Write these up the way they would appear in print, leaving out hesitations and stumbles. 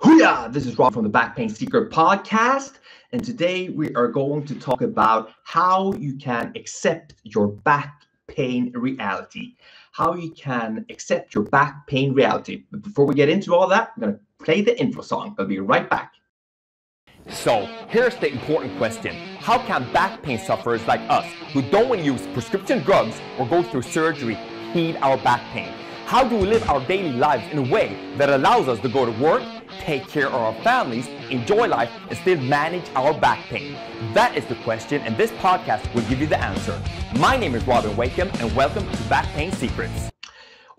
Hooyah! This is Rob from the Back Pain Secret podcast, and today we are going to talk about how you can accept your back pain reality. How you can accept your back pain reality. But before we get into all that, I'm going to play the intro song. I'll be right back. So, here's the important question. How can back pain sufferers like us, who don't want to use prescription drugs or go through surgery, heal our back pain? How do we live our daily lives in a way that allows us to go to work, take care of our families, enjoy life, and still manage our back pain? That is the question, and this podcast will give you the answer. My name is Robin Wakeham, and welcome to Back Pain Secrets.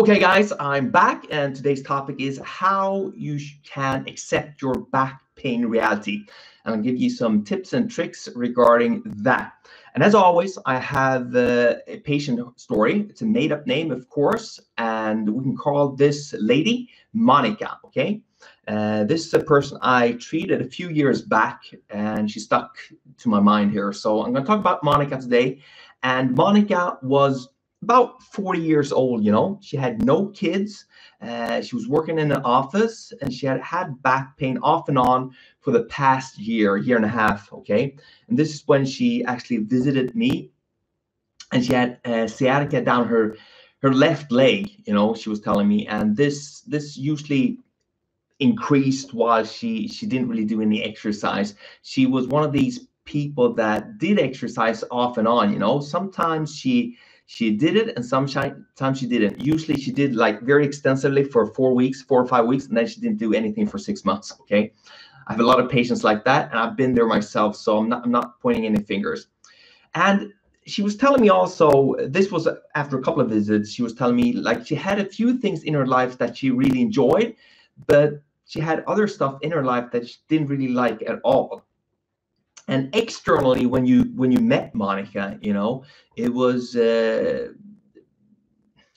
Okay, guys, I'm back, and today's topic is how you can accept your back pain reality. And I'll give you some tips and tricks regarding that. And as always, I have a patient story. It's a made-up name, of course, and we can call this lady Monica, okay? This is a person I treated a few years back, and she stuck to my mind here. So I'm going to talk about Monica today. And Monica was about 40 years old, you know. She had no kids. She was working in an office, and she had had back pain off and on for the past year and a half, okay? And this is when she actually visited me, and she had sciatica down her left leg, you know, she was telling me. And this usually increased while she didn't really do any exercise. She was one of these people that did exercise off and on, you know. Sometimes she did it, and sometimes she didn't. Usually she did like very extensively for 4 or 5 weeks, and then she didn't do anything for 6 months, okay? I have a lot of patients like that, and I've been there myself, so I'm not pointing any fingers. And she was telling me also, this was after a couple of visits, she was telling me like she had a few things in her life that she really enjoyed, but she had other stuff in her life that she didn't really like at all. And externally, when you met Monica, you know, it was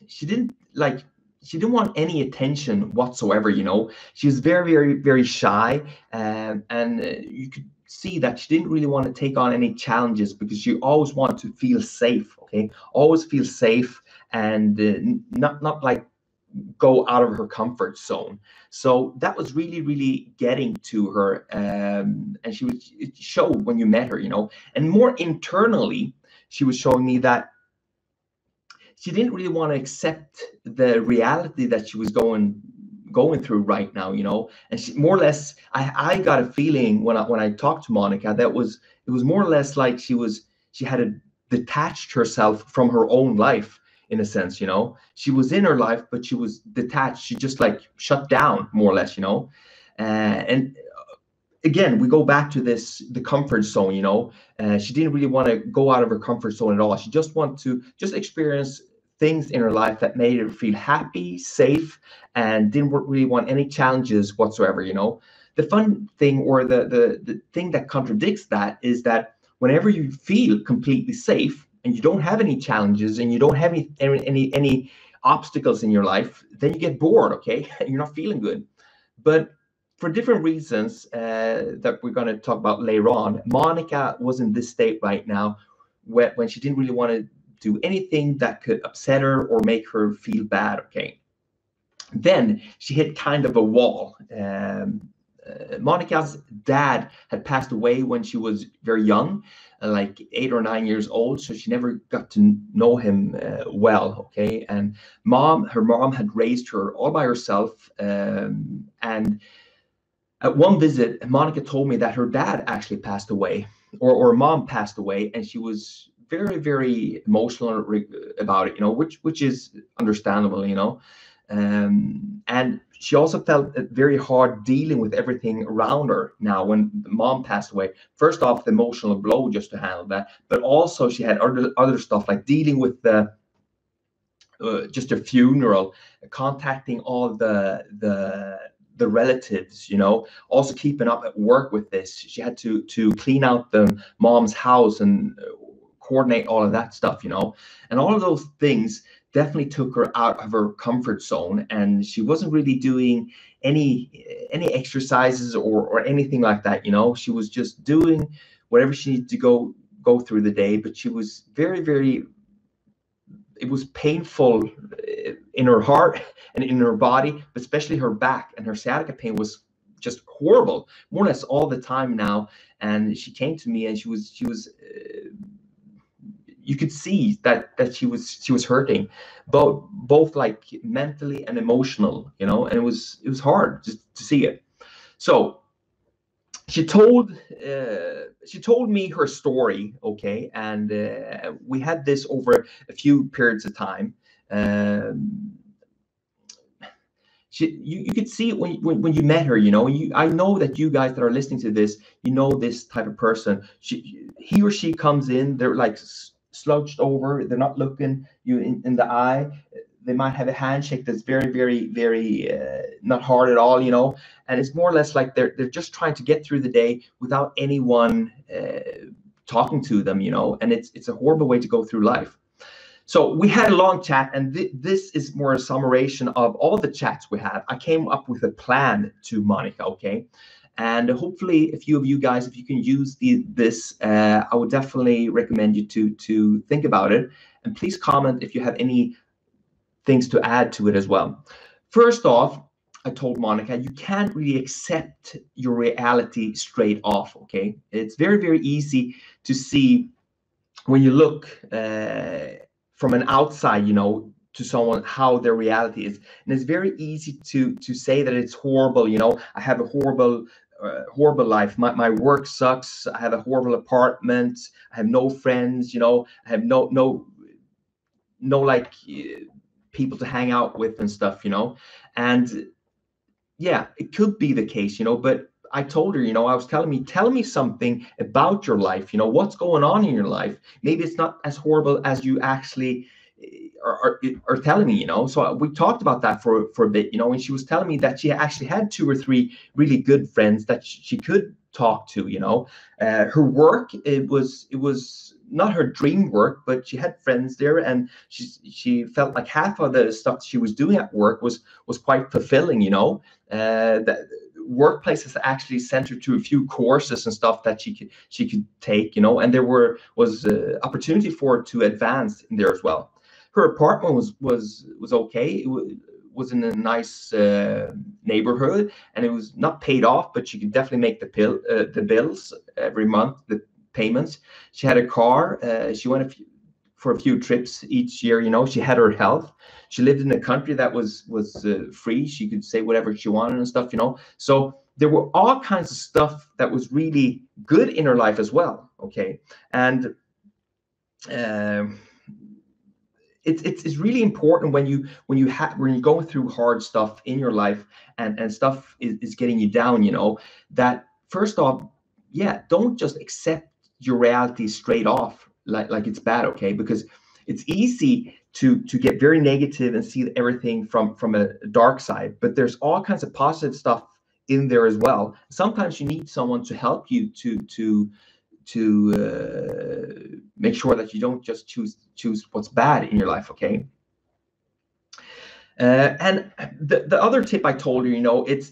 she didn't want any attention whatsoever, you know. She was very shy, and you could see that she didn't really want to take on any challenges because she always wanted to feel safe, okay? Always feel safe, and not like go out of her comfort zone. So that was really getting to her, and it showed when you met her, you know. And more internally, she was showing me that she didn't really want to accept the reality that she was going through right now, you know. And she more or less, I got a feeling when I talked to Monica that it was more or less like she had detached herself from her own life, in a sense, you know. She was in her life, but she was detached. She just like shut down, more or less, you know. And again, we go back to the comfort zone, you know. She didn't really want to go out of her comfort zone at all. She just wanted to experience things in her life that made her feel happy, safe, and didn't really want any challenges whatsoever, you know. The fun thing, or the thing that contradicts that, is that whenever you feel completely safe and you don't have any challenges and you don't have any obstacles in your life, then you get bored, okay? You're not feeling good. But for different reasons that we're going to talk about later on, Monica was in this state right now when she didn't really want to do anything that could upset her or make her feel bad, okay? Then she hit kind of a wall. Monica's dad had passed away when she was very young, like 8 or 9 years old, so she never got to know him well, okay? And her mom had raised her all by herself, and at one visit, Monica told me that her dad actually passed away, or her mom passed away, and she was very emotional about it, you know, which is understandable, you know. And she also felt it very hard dealing with everything around her now when the mom passed away. First off, the emotional blow just to handle that, but also she had other stuff like dealing with the just a funeral, contacting all the relatives, you know, also keeping up at work with this. She had to clean out the mom's house and coordinate all of that stuff, you know. And all of those things definitely took her out of her comfort zone, and she wasn't really doing any exercises or anything like that, you know. She was just doing whatever she needed to go through the day, but she was very it was painful in her heart and in her body, but especially her back, and her sciatica pain was just horrible, more or less all the time now. And she came to me and she was you could see that she was hurting, both like mentally and emotional, you know, and it was hard just to see it. So she told me her story, okay, and we had this over a few periods of time. You could see it when you met her, you know. I know that you guys that are listening to this, you know this type of person. He or she comes in, they're like slouched over, they're not looking you in the eye. They might have a handshake that's very, very, very not hard at all, you know. And it's more or less like they're just trying to get through the day without anyone talking to them, you know. And it's a horrible way to go through life. So we had a long chat, and this is more a summation of all the chats we had. I came up with a plan to Monica, okay? And hopefully a few of you guys, if you can use this, I would definitely recommend you to think about it. And please comment if you have any things to add to it as well. First off, I told Monica, you can't really accept your reality straight off, okay? It's very, very easy to see when you look from an outside, you know, to someone how their reality is, and it's very easy to say that it's horrible. You know, I have a horrible life. My work sucks. I have a horrible apartment. I have no friends. You know, I have no like people to hang out with and stuff. You know, and yeah, it could be the case. You know, but I told her, you know, I was tell me something about your life, you know, what's going on in your life. Maybe it's not as horrible as you actually are telling me, you know. So we talked about that for a bit, you know, and she was telling me that she actually had 2 or 3 really good friends that she could talk to, you know. Her work, it was not her dream work, but she had friends there, and she felt like half of the stuff she was doing at work was quite fulfilling, you know. That workplaces actually sent her to a few courses and stuff that she could take, you know, and there was opportunity for her to advance in there as well. Her apartment was okay. It was in a nice neighborhood, and it was not paid off, but she could definitely make the bills every month, the payments. She had a car. She went for a few trips each year, you know. She had her health. She lived in a country that was free. She could say whatever she wanted and stuff, you know. So there were all kinds of stuff that was really good in her life as well, okay. And it's really important when you're going through hard stuff in your life, and stuff is getting you down, you know, that first off, yeah, don't just accept your reality straight off like it's bad, okay? Because it's easy to get very negative and see everything from a dark side, but there's all kinds of positive stuff in there as well. Sometimes you need someone to help you to make sure that you don't just choose what's bad in your life, okay? And the other tip I told you, you know, it's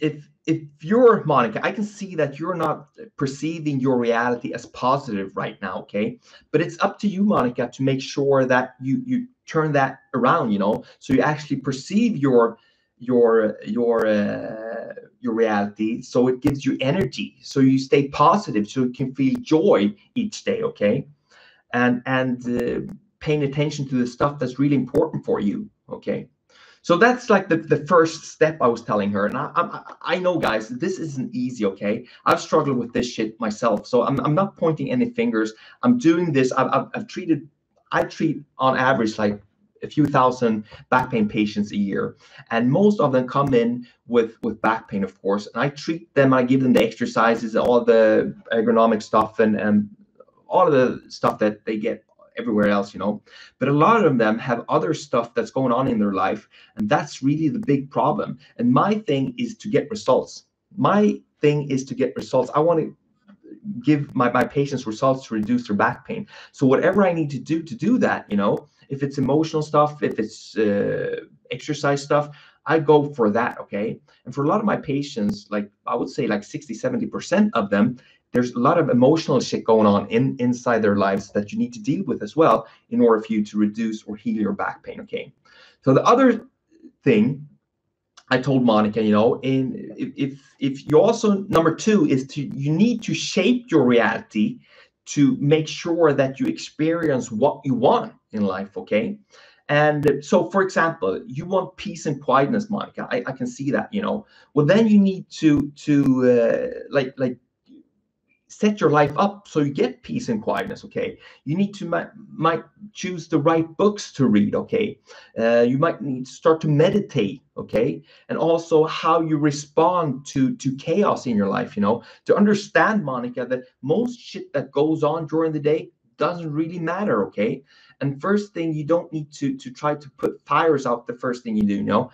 if you're Monica, I can see that you're not perceiving your reality as positive right now, okay? But it's up to you, Monica, to make sure that you turn that around, you know, so you actually perceive your reality, so it gives you energy, so you stay positive, so you can feel joy each day, okay? And paying attention to the stuff that's really important for you, okay? So that's like the first step I was telling her. And I know, guys, this isn't easy, okay? I've struggled with this shit myself, so I'm not pointing any fingers. I'm doing this. I treat on average like a few thousand back pain patients a year, and most of them come in with back pain, of course, and I treat them. I give them the exercises, all the ergonomic stuff, and all of the stuff that they get everywhere else, you know. But a lot of them have other stuff that's going on in their life, and that's really the big problem. And my thing is to get results. I want to give my patients results to reduce their back pain. So whatever I need to do that, you know, if it's emotional stuff, if it's exercise stuff, I go for that, okay? And for a lot of my patients, like I would say like 60-70% of them, there's a lot of emotional shit going on inside their lives that you need to deal with as well in order for you to reduce or heal your back pain, okay? So the other thing I told Monica, you know, if you also, number two is you need to shape your reality to make sure that you experience what you want in life, okay? And so, for example, you want peace and quietness, Monica. I can see that, you know. Well, then you need to like set your life up so you get peace and quietness, okay? You need to might choose the right books to read, okay? You might need to start to meditate, okay? And also how you respond to chaos in your life, you know, to understand, Monica, that most shit that goes on during the day doesn't really matter, okay? And first thing, you don't need to try to put fires out the first thing you do, you know.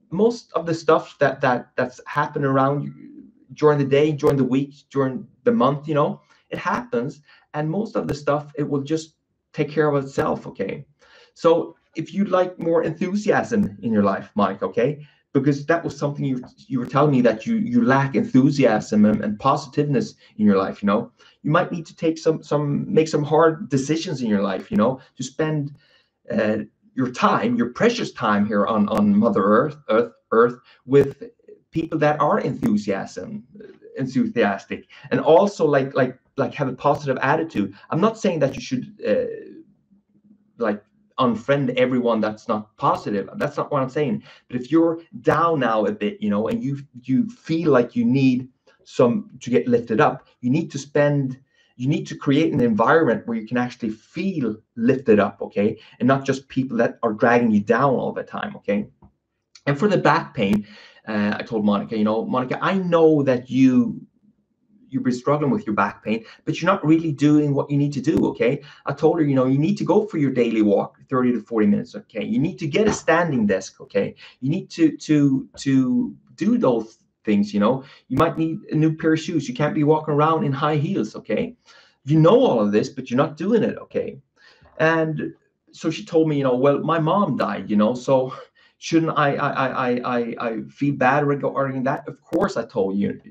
Most of the stuff that's happened around you during the day, during the week, during the month, you know, it happens. And most of the stuff, it will just take care of itself, okay? So if you like more enthusiasm in your life, Mike, okay, because that was something you were telling me that you lack enthusiasm and positiveness in your life, you know, you might need to take make some hard decisions in your life, you know, to spend your time, your precious time here on Mother Earth with people that are enthusiastic, and also like have a positive attitude. I'm not saying that you should like unfriend everyone that's not positive. That's not what I'm saying. But if you're down now a bit, you know, and you feel like you need some to get lifted up, you need to create an environment where you can actually feel lifted up, okay, and not just people that are dragging you down all the time, okay. And for the back pain, I told Monica, you know, Monica, I know that you've been struggling with your back pain, but you're not really doing what you need to do, okay? I told her, you know, you need to go for your daily walk, 30 to 40 minutes, okay? You need to get a standing desk, okay? You need to do those things, you know? You might need a new pair of shoes. You can't be walking around in high heels, okay? You know all of this, but you're not doing it, okay? And so she told me, you know, well, my mom died, you know, so shouldn't I feel bad regarding that? Of course, I told you.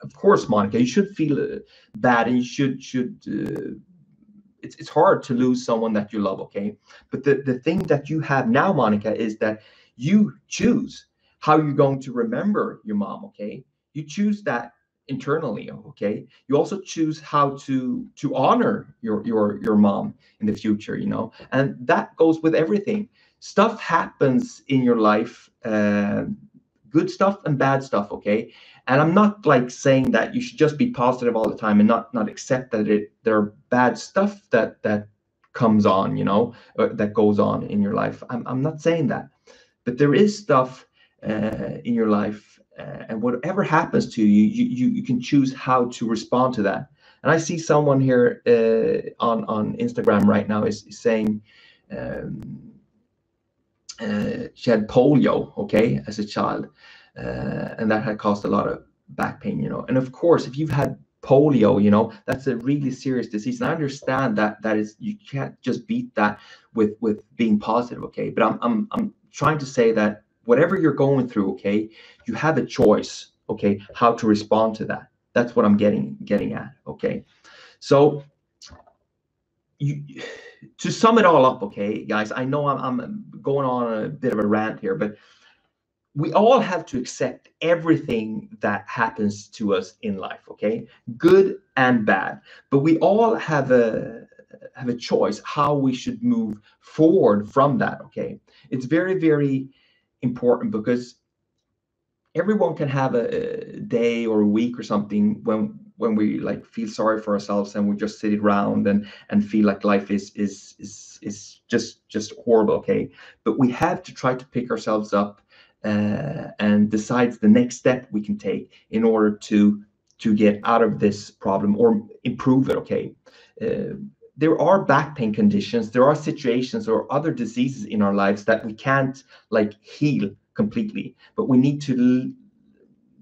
Of course, Monica, you should feel bad, and you should. It's hard to lose someone that you love, okay? But the thing that you have now, Monica, is that you choose how you're going to remember your mom, okay? You choose that internally, okay? You also choose how to honor your mom in the future, you know, and that goes with everything. Stuff happens in your life, good stuff and bad stuff, okay? And I'm not like saying that you should just be positive all the time and not accept that there are bad stuff that comes on, you know, that goes on in your life. I'm not saying that, but there is stuff in your life, and whatever happens to you, you can choose how to respond to that. And I see someone here on Instagram right now is saying she had polio, okay, as a child, and that had caused a lot of back pain, you know. And of course, if you've had polio, you know, that's a really serious disease. And I understand that is, you can't just beat that with being positive, okay. But I'm trying to say that whatever you're going through, okay, you have a choice, okay, how to respond to that. That's what I'm getting at, okay. So to sum it all up, okay, guys, I know I'm going on a bit of a rant here, but we all have to accept everything that happens to us in life, okay, good and bad. But we all have a choice how we should move forward from that, okay. It's very, very important, because everyone can have a day or a week or something when we like feel sorry for ourselves, and we just sit around and feel like life is just horrible, okay. But we have to try to pick ourselves up and decide the next step we can take in order to get out of this problem or improve it, okay. There are back pain conditions, there are situations or other diseases in our lives that we can't like heal completely, but we need to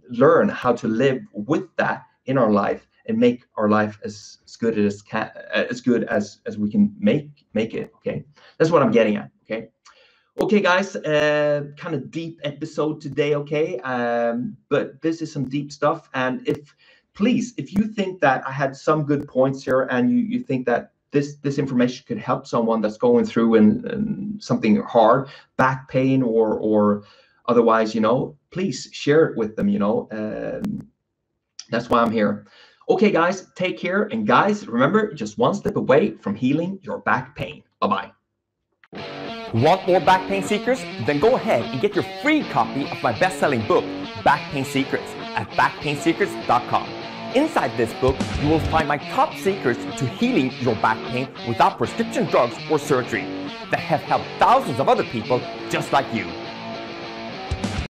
learn how to live with that in our life and make our life as good as we can make it, okay. That's what I'm getting at, okay. Okay, guys, kind of deep episode today, okay, but this is some deep stuff. And please, if you think that I had some good points here, and you think that this information could help someone that's going through and something hard, back pain or Otherwise, please share it with them. That's why I'm here. Okay, guys, take care. And guys, remember, just one step away from healing your back pain. Bye-bye. Want more back pain secrets? Then go ahead and get your free copy of my best-selling book, Back Pain Secrets, at backpainsecrets.com. Inside this book, you will find my top secrets to healing your back pain without prescription drugs or surgery that have helped thousands of other people just like you.